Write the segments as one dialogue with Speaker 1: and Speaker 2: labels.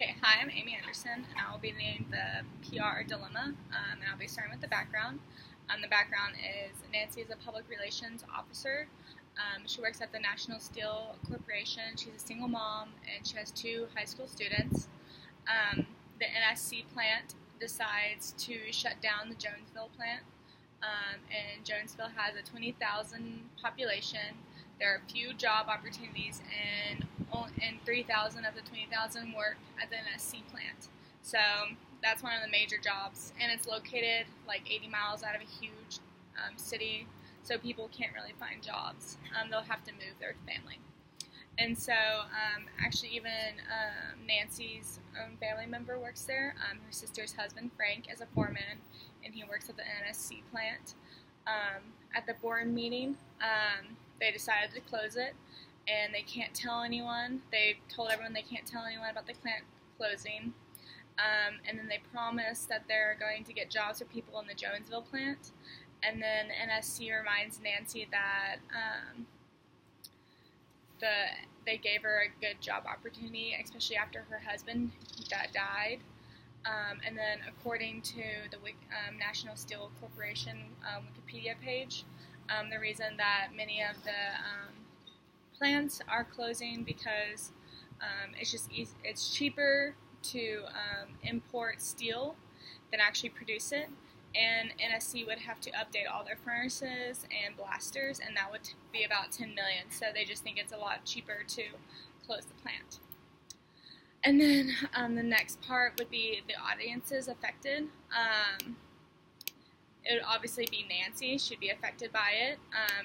Speaker 1: Okay, hi, I'm Amy Anderson, and I will be doing the PR dilemma, and I'll be starting with the background. The background is Nancy is a public relations officer. She works at the National Steel Corporation. She's a single mom, and she has two high school students. The NSC plant decides to shut down the Jonesville plant, and Jonesville has a 20,000 population. There are few job opportunities, and 3,000 of the 20,000 work at the NSC plant. So that's one of the major jobs, and it's located like 80 miles out of a huge city, so people can't really find jobs. They'll have to move their family. And so actually even Nancy's own family member works there. Her sister's husband, Frank, is a foreman, and he works at the NSC plant. At the board meeting, they decided to close it, and they can't tell anyone. They told everyone they can't tell anyone about the plant closing. And then they promised that they're going to get jobs for people in the Jonesville plant. And then NSC reminds Nancy that they gave her a good job opportunity, especially after her husband died. And then according to the National Steel Corporation Wikipedia page, the reason that many of the plants are closing because it's cheaper to import steel than actually produce it, and NSC would have to update all their furnaces and blasters, and that would be about $10 million. So they just think it's a lot cheaper to close the plant. And then the next part would be the audiences affected. It would obviously be Nancy. She'd be affected by it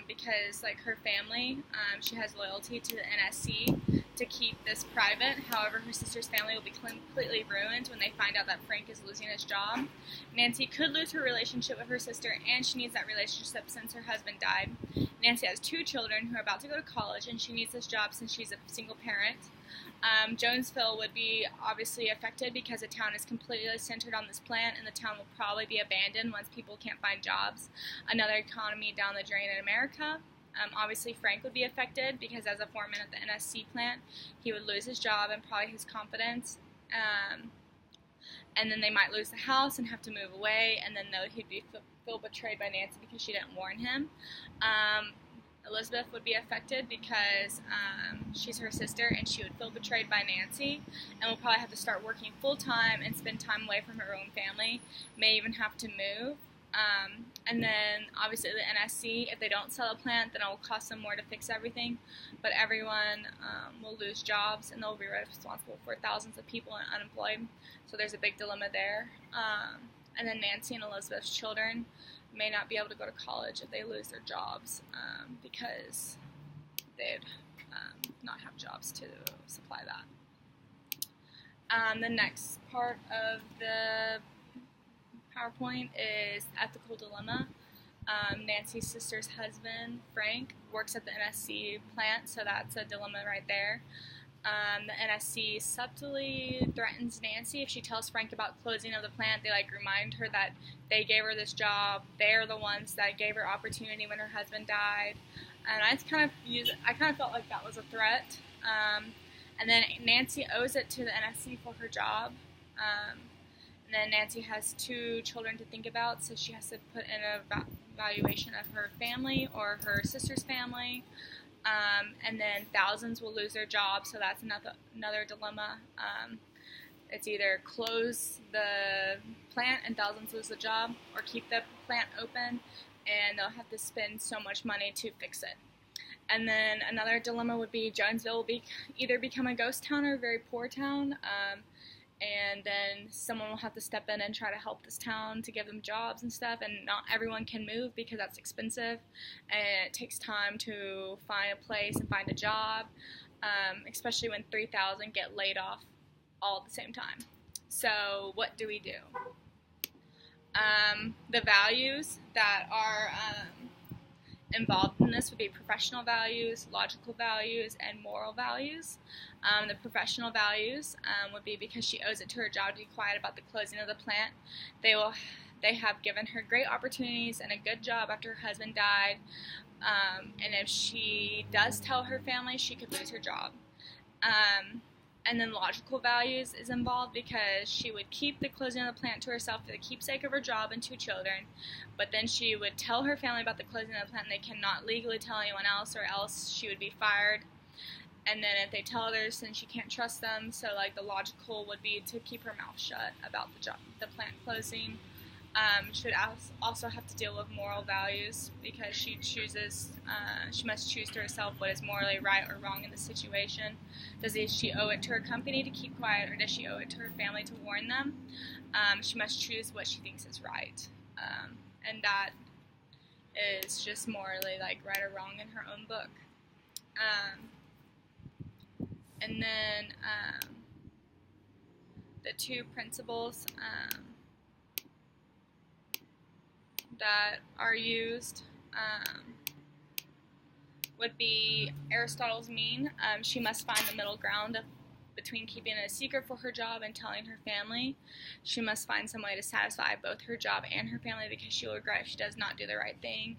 Speaker 1: because, like her family, she has loyalty to the NSC to keep this private. However, her sister's family will be completely ruined when they find out that Frank is losing his job. Nancy could lose her relationship with her sister, and she needs that relationship since her husband died. Nancy has two children who are about to go to college, and she needs this job since she's a single parent. Jonesville would be obviously affected because the town is completely centered on this plant, and the town will probably be abandoned once people can't find jobs. Another economy down the drain in America. Obviously, Frank would be affected because as a foreman at the NSC plant, he would lose his job and probably his confidence. And then they might lose the house and have to move away, and then he'd feel betrayed by Nancy because she didn't warn him. Elizabeth would be affected because she's her sister, and she would feel betrayed by Nancy, and will probably have to start working full-time and spend time away from her own family, may even have to move. And then obviously the NSC, if they don't sell a plant, then it will cost them more to fix everything, but everyone will lose jobs, and they'll be responsible for thousands of people unemployed, so there's a big dilemma there. And then Nancy and Elizabeth's children may not be able to go to college if they lose their jobs because they'd not have jobs to supply that. The next part of the PowerPoint is ethical dilemma. Nancy's sister's husband, Frank, works at the NSC plant, so that's a dilemma right there. The NSC subtly threatens Nancy if she tells Frank about closing of the plant. They remind her that they gave her this job. They're the ones that gave her opportunity when her husband died. And I kind of felt like that was a threat. And then Nancy owes it to the NSC for her job. And then Nancy has two children to think about, so she has to put in an evaluation of her family or her sister's family. And then thousands will lose their jobs, so that's another dilemma. It's either close the plant and thousands lose the job, or keep the plant open and they'll have to spend so much money to fix it. And then another dilemma would be Jonesville will either become a ghost town or a very poor town. And then someone will have to step in and try to help this town to give them jobs and stuff, and not everyone can move because that's expensive, and it takes time to find a place and find a job, especially when 3,000 get laid off all at the same time. So what do we do? The values that are involved in this would be professional values, logical values, and moral values. The professional values would be because she owes it to her job to be quiet about the closing of the plant. They have given her great opportunities and a good job after her husband died, and if she does tell her family, she could lose her job. And then logical values is involved because she would keep the closing of the plant to herself for the keepsake of her job and 2 children, but then she would tell her family about the closing of the plant, and they cannot legally tell anyone else, or else she would be fired. And then if they tell others, then she can't trust them. So like the logical would be to keep her mouth shut about the plant closing. She would also have to deal with moral values because she must choose to herself what is morally right or wrong in the situation. Does she owe it to her company to keep quiet, or does she owe it to her family to warn them? She must choose what she thinks is right. And that is just morally like right or wrong in her own book. And then the 2 principles that are used would be Aristotle's mean. She must find the middle ground between keeping it a secret for her job and telling her family. She must find some way to satisfy both her job and her family because she will regret if she does not do the right thing.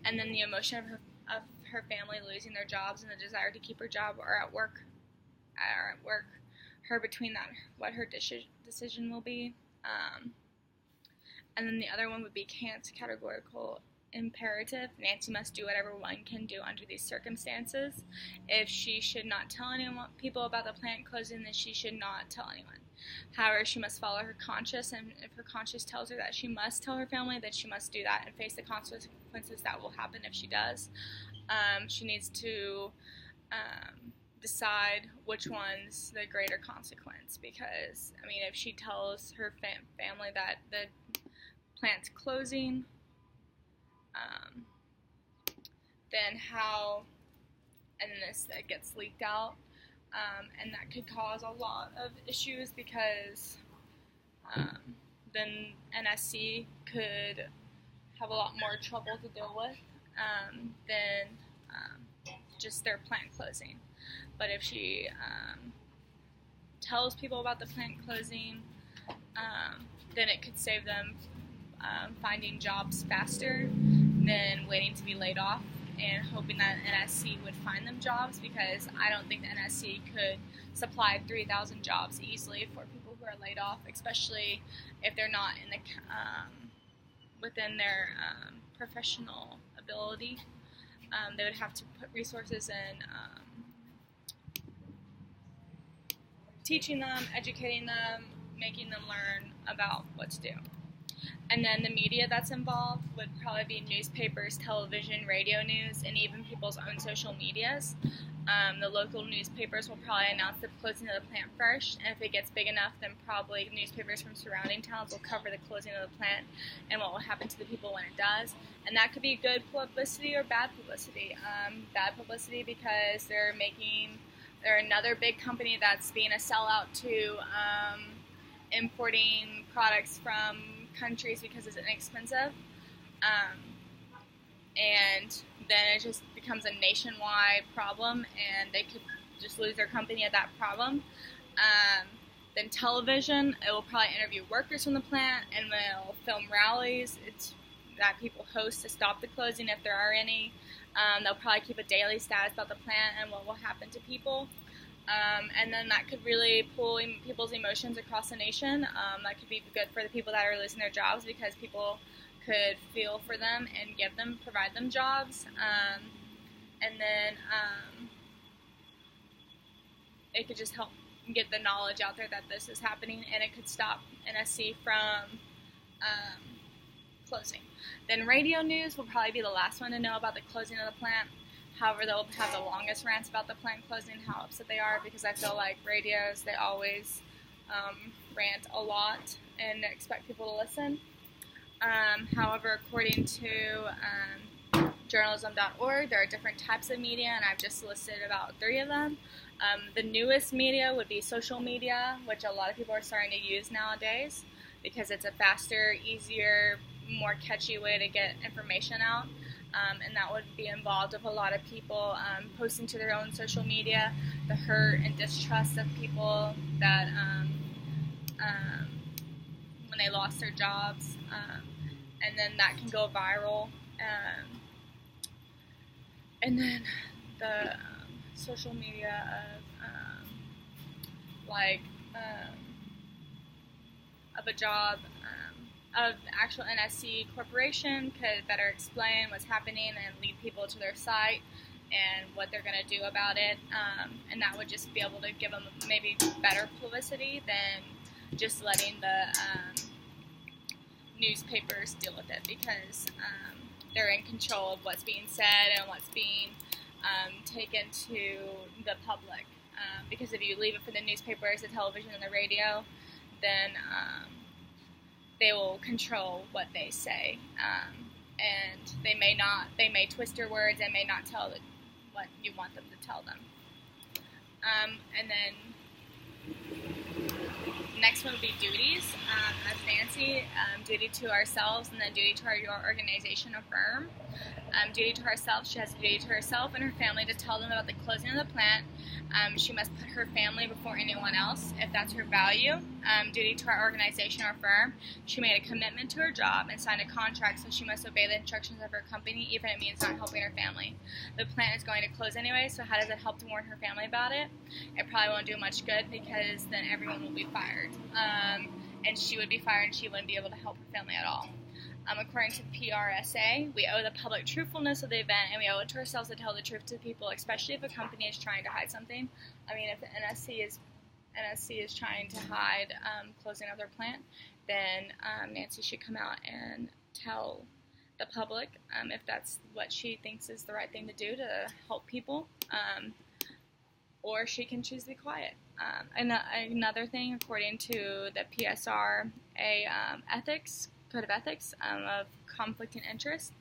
Speaker 1: And then the emotion of her family losing their jobs and the desire to keep her job or at work, her between that, what her decision will be. And then the other one would be Kant's categorical imperative. Nancy must do whatever one can do under these circumstances. If she should not tell people about the plant closing, then she should not tell anyone. However, she must follow her conscience, and if her conscience tells her that she must tell her family, then she must do that and face the consequences that will happen if she does. She needs to decide which one's the greater consequence, because, I mean, if she tells her family that the plant's closing, then how, and then that gets leaked out, and that could cause a lot of issues because then NSC could have a lot more trouble to deal with than just their plant closing. But if she tells people about the plant closing, then it could save them finding jobs faster than waiting to be laid off and hoping that NSC would find them jobs, because I don't think the NSC could supply 3,000 jobs easily for people who are laid off, especially if they're not in the within their professional ability. They would have to put resources in teaching them, educating them, making them learn about what to do. And then the media that's involved would probably be newspapers, television, radio news, and even people's own social medias. The local newspapers will probably announce the closing of the plant first, and if it gets big enough, then probably newspapers from surrounding towns will cover the closing of the plant and what will happen to the people when it does. And that could be good publicity or bad publicity. Bad publicity because they're another big company that's being a sellout to importing products from countries because it's inexpensive, and then it just becomes a nationwide problem, and they could just lose their company at that problem. Then television, it will probably interview workers from the plant, and they'll film rallies that people host to stop the closing if there are any. They'll probably keep a daily status about the plant and what will happen to people. And then that could really pull people's emotions across the nation. That could be good for the people that are losing their jobs, because people could feel for them and provide them jobs. And then it could just help get the knowledge out there that this is happening, and it could stop NSC from closing. Then radio news will probably be the last one to know about the closing of the plant. However, they'll have the longest rants about the plant closing, how upset they are, because I feel like radios, they always rant a lot and expect people to listen. However, according to journalism.org, there are different types of media, and I've just listed about 3 of them. The newest media would be social media, which a lot of people are starting to use nowadays because it's a faster, easier, more catchy way to get information out. And that would be involved with a lot of people posting to their own social media the hurt and distrust of people that when they lost their jobs, and then that can go viral. And then the social media of like of a job of actual NSC Corporation could better explain what's happening and lead people to their site and what they're going to do about it, and that would just be able to give them maybe better publicity than just letting the newspapers deal with it, because they're in control of what's being said and what's being taken to the public. Because if you leave it for the newspapers, the television, and the radio, then they will control what they say, and they may twist your words and may not tell what you want them to tell them. And then next one would be duties. As Nancy, duty to ourselves, and then duty to our organization or firm. Duty to ourselves, she has a duty to herself and her family to tell them about the closing of the plant. She must put her family before anyone else, if that's her value. Duty to our organization or firm, she made a commitment to her job and signed a contract, so she must obey the instructions of her company, even if it means not helping her family. The plant is going to close anyway, so how does it help to warn her family about it? It probably won't do much good, because then everyone will be fired. And she would be fired, and she wouldn't be able to help her family at all. According to PRSA, we owe the public truthfulness of the event, and we owe it to ourselves to tell the truth to people, especially if a company is trying to hide something. I mean, if the NSC is trying to hide closing of their plant, then Nancy should come out and tell the public if that's what she thinks is the right thing to do to help people, or she can choose to be quiet. Another thing, according to the PSRA Code of Ethics of conflict of interest,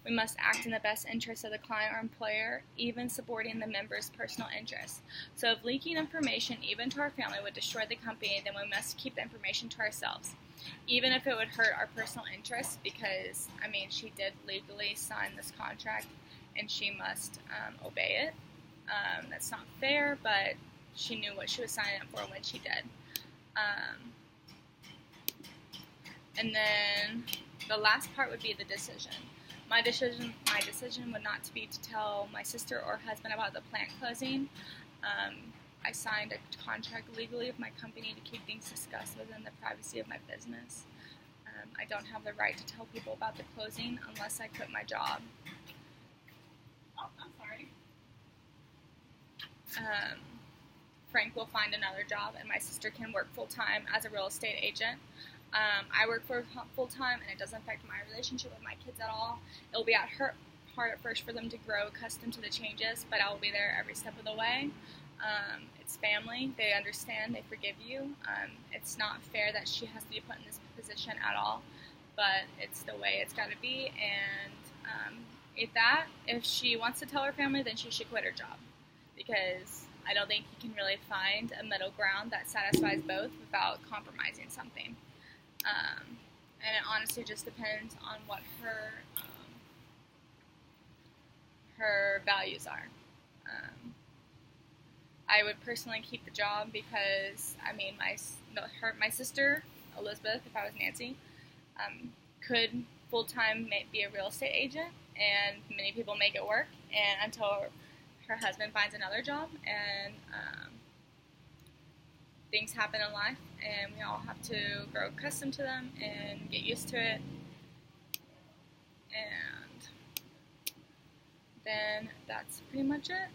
Speaker 1: we must act in the best interest of the client or employer, even supporting the member's personal interests. So if leaking information, even to our family, would destroy the company, then we must keep the information to ourselves, even if it would hurt our personal interests, because, I mean, she did legally sign this contract, and she must obey it. That's not fair, but she knew what she was signing up for when she did. And then the last part would be the decision. My decision would not to be to tell my sister or husband about the plant closing. I signed a contract legally with my company to keep things discussed within the privacy of my business. I don't have the right to tell people about the closing unless I quit my job. Oh, I'm sorry. Frank will find another job, and my sister can work full-time as a real estate agent. I work for full-time, and it doesn't affect my relationship with my kids at all. It'll be hard at first for them to grow accustomed to the changes, but I'll be there every step of the way. It's family. They understand. They forgive you. It's not fair that she has to be put in this position at all, but it's the way it's got to be. And if she wants to tell her family, then she should quit her job, because I don't think you can really find a middle ground that satisfies both without compromising something. And it honestly just depends on what her values are. I would personally keep the job because, I mean, my sister, Elizabeth, if I was Nancy, could full-time be a real estate agent, and many people make it work, and until her husband finds another job, and things happen in life, and we all have to grow accustomed to them and get used to it. And then that's pretty much it.